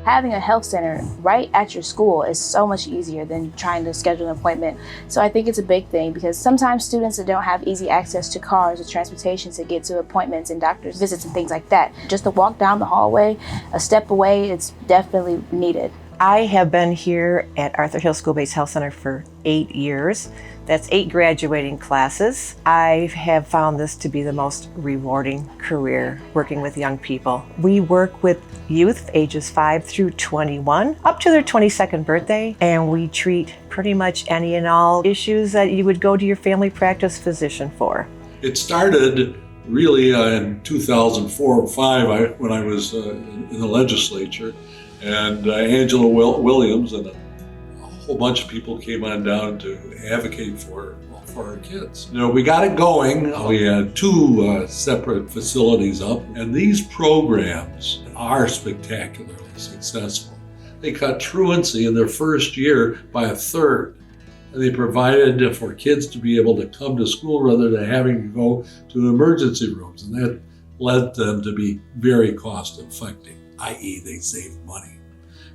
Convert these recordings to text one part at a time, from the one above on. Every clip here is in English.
having a health center right at your school is so much easier than trying to schedule an appointment. So I think it's a big thing because sometimes students that don't have easy access to cars or transportation to get to appointments and doctor's visits and things like that, just to walk down the hallway, a step away, it's definitely needed. I have been here at Arthur Hill School-Based Health Center for 8 years. That's 8 graduating classes. I have found this to be the most rewarding career, working with young people. We work with youth ages 5 through 21, up to their 22nd birthday, and we treat pretty much any and all issues that you would go to your family practice physician for. It started really in 2004 or 5 when I was in the legislature. And Angela Williams and a whole bunch of people came on down to advocate for our kids. You know, we got it going. We had 2 separate facilities up, and these programs are spectacularly successful. They cut truancy in their first year by 1/3. And they provided for kids to be able to come to school rather than having to go to emergency rooms, and that led them to be very cost effective. i.e. they saved money.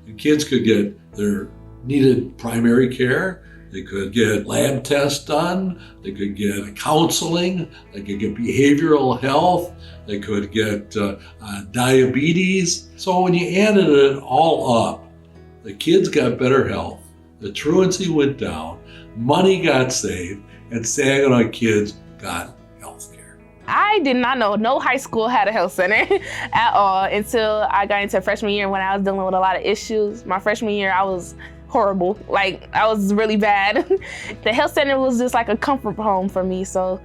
And kids could get their needed primary care, they could get lab tests done, they could get counseling, they could get behavioral health, they could get diabetes. So when you added it all up, the kids got better health, the truancy went down, money got saved, and Saginaw kids got health care. I did not know no high school had a health center at all until I got into freshman year when I was dealing with a lot of issues. My freshman year, I was horrible. Like, I was really bad. The health center was just like a comfort home for me. So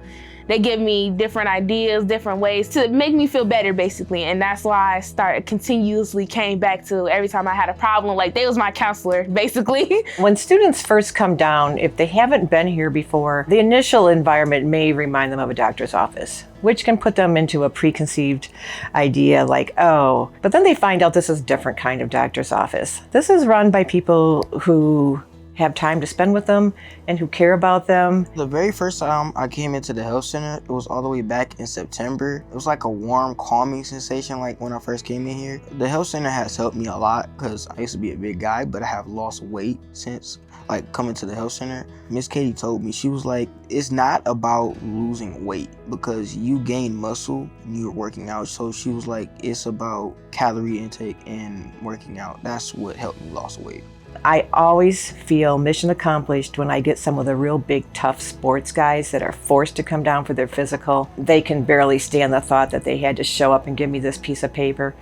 they give me different ideas, different ways to make me feel better, basically. And that's why I continuously came back to every time I had a problem. Like, they was my counselor, basically. When students first come down, if they haven't been here before, the initial environment may remind them of a doctor's office, which can put them into a preconceived idea like, oh, but then they find out this is a different kind of doctor's office. This is run by people who have time to spend with them and who care about them. The very first time I came into the health center, it was all the way back in September. It was like a warm, calming sensation like when I first came in here. The health center has helped me a lot because I used to be a big guy, but I have lost weight since like coming to the health center. Miss Katie told me, she was like, it's not about losing weight because you gain muscle when you're working out. So she was like, it's about calorie intake and working out. That's what helped me lose weight. I always feel mission accomplished when I get some of the real big, tough sports guys that are forced to come down for their physical. They can barely stand the thought that they had to show up and give me this piece of paper.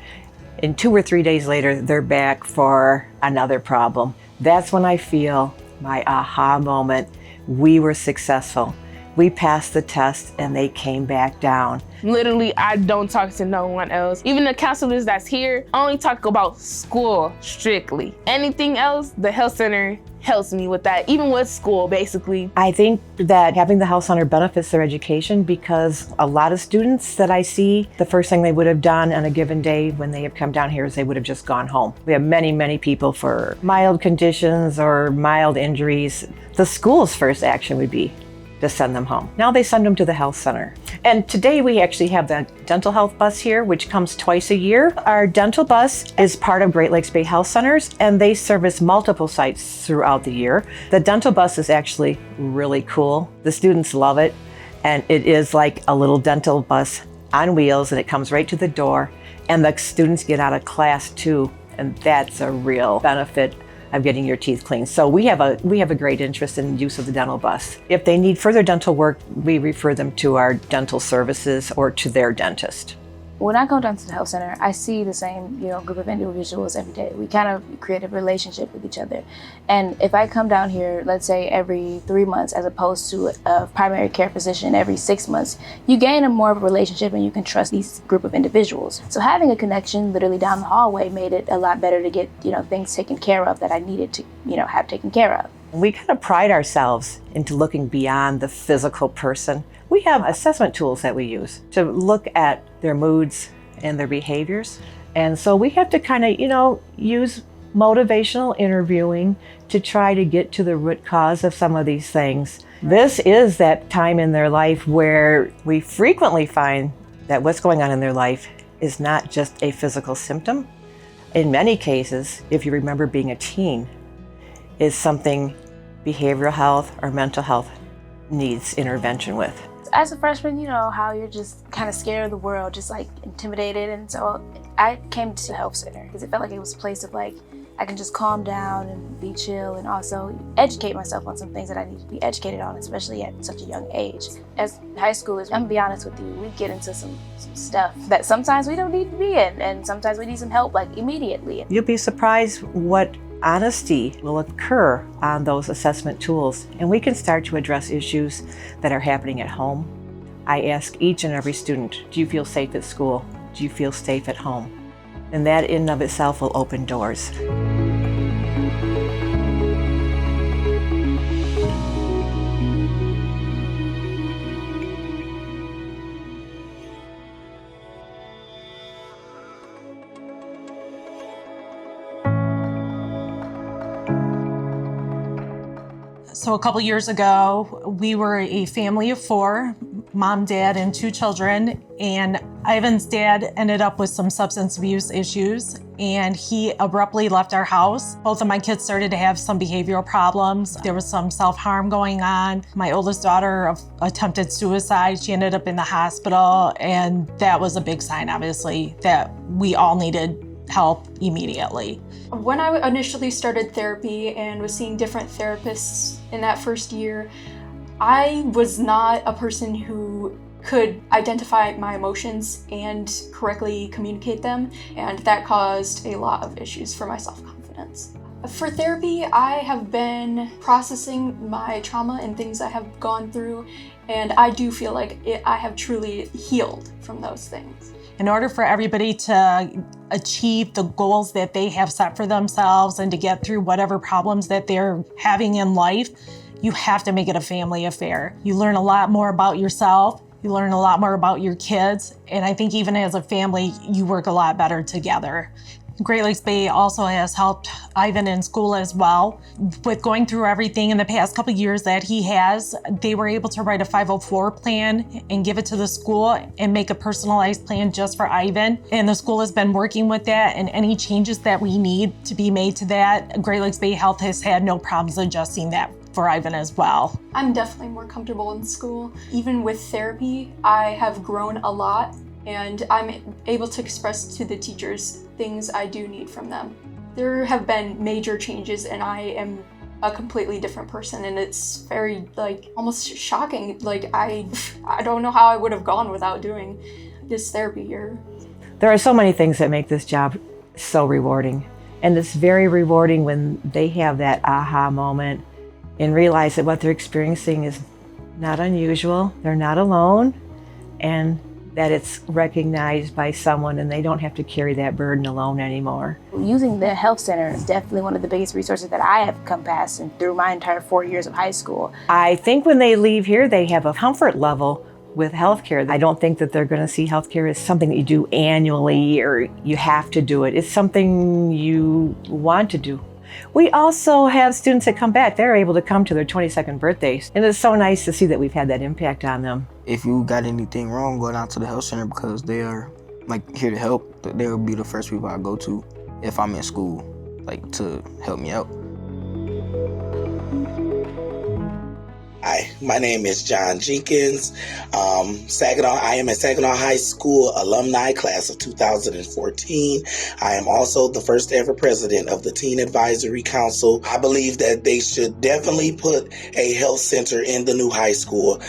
And 2 or 3 days later, they're back for another problem. That's when I feel my aha moment. We were successful. We passed the test and they came back down. Literally, I don't talk to no one else. Even the counselors that's here only talk about school strictly. Anything else, the health center helps me with that, even with school, basically. I think that having the health center benefits their education because a lot of students that I see, the first thing they would have done on a given day when they have come down here is they would have just gone home. We have many, many people for mild conditions or mild injuries. The school's first action would be to send them home. Now they send them to the health center. And today we actually have the dental health bus here, which comes twice a year. Our dental bus is part of Great Lakes Bay Health Centers, and they service multiple sites throughout the year. The dental bus is actually really cool. The students love it, and it is like a little dental bus on wheels, and it comes right to the door, and the students get out of class too, and that's a real benefit of getting your teeth cleaned. So we have a great interest in use of the dental bus. If they need further dental work, we refer them to our dental services or to their dentist. When I go down to the health center, I see the same, group of individuals every day. We kind of create a relationship with each other. And if I come down here, let's say every 3 months, as opposed to a primary care physician every 6 months, you gain a more of a relationship and you can trust these group of individuals. So having a connection literally down the hallway made it a lot better to get, things taken care of that I needed to, have taken care of. We kind of pride ourselves into looking beyond the physical person. We have assessment tools that we use to look at their moods and their behaviors. And so we have to kind of, use motivational interviewing to try to get to the root cause of some of these things. This is that time in their life where we frequently find that what's going on in their life is not just a physical symptom, In many cases, if you remember being a teen, is something behavioral health or mental health needs intervention with. As a freshman, you know how you're just kind of scared of the world, just like intimidated. And so I came to the health center because it felt like it was a place of like, I can just calm down and be chill and also educate myself on some things that I need to be educated on, especially at such a young age. As high schoolers, I'm gonna be honest with you, we get into some stuff that sometimes we don't need to be in, and sometimes we need some help like immediately. You'll be surprised what honesty will occur on those assessment tools, and we can start to address issues that are happening at home. I ask each and every student, do you feel safe at school? Do you feel safe at home? And that in and of itself will open doors. So a couple years ago, we were a family of 4, mom, dad, and 2 children. And Ivan's dad ended up with some substance abuse issues, and he abruptly left our house. Both of my kids started to have some behavioral problems. There was some self-harm going on. My oldest daughter attempted suicide. She ended up in the hospital, and that was a big sign, obviously, that we all needed help immediately. When I initially started therapy and was seeing different therapists in that first year, I was not a person who could identify my emotions and correctly communicate them, and that caused a lot of issues for my self-confidence. For therapy, I have been processing my trauma and things I have gone through, and I do feel like I have truly healed from those things. In order for everybody to achieve the goals that they have set for themselves and to get through whatever problems that they're having in life, you have to make it a family affair. You learn a lot more about yourself, you learn a lot more about your kids, and I think even as a family, you work a lot better together. Great Lakes Bay also has helped Ivan in school as well. With going through everything in the past couple of years that he has, they were able to write a 504 plan and give it to the school and make a personalized plan just for Ivan. And the school has been working with that, and any changes that we need to be made to that, Great Lakes Bay Health has had no problems adjusting that for Ivan as well. I'm definitely more comfortable in school. Even with therapy, I have grown a lot, and I'm able to express to the teachers things I do need from them. There have been major changes, and I am a completely different person, and it's very almost shocking. I don't know how I would have gone without doing this therapy here. There are so many things that make this job so rewarding, and it's very rewarding when they have that aha moment and realize that what they're experiencing is not unusual, they're not alone, and that it's recognized by someone and they don't have to carry that burden alone anymore. Using the health center is definitely one of the biggest resources that I have come past and through my entire 4 years of high school. I think when they leave here, they have a comfort level with healthcare. I don't think that they're going to see healthcare as something that you do annually or you have to do it. It's something you want to do. We also have students that come back. They're able to come to their 22nd birthdays. And it's so nice to see that we've had that impact on them. If you got anything wrong, go down to the health center because they are here to help. They'll be the first people I go to if I'm in school, to help me out. Hi, my name is John Jenkins. I am a Saginaw High School alumni class of 2014. I am also the first ever president of the Teen Advisory Council. I believe that they should definitely put a health center in the new high school.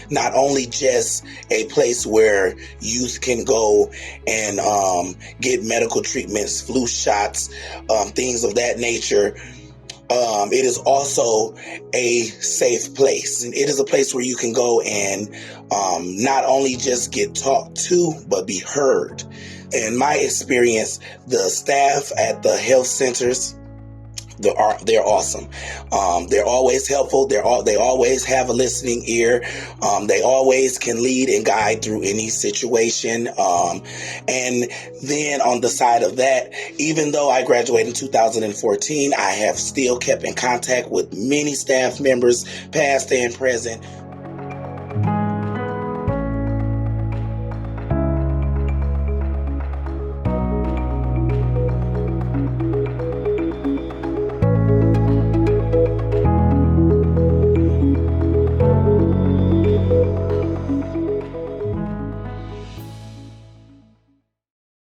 Not only just a place where youth can go and get medical treatments, flu shots, things of that nature. It is also a safe place. And it is a place where you can go and not only just get talked to, but be heard. In my experience, the staff at the health centers, they're awesome. They're always helpful. They always have a listening ear. They always can lead and guide through any situation. And then on the side of that, even though I graduated in 2014, I have still kept in contact with many staff members, past and present.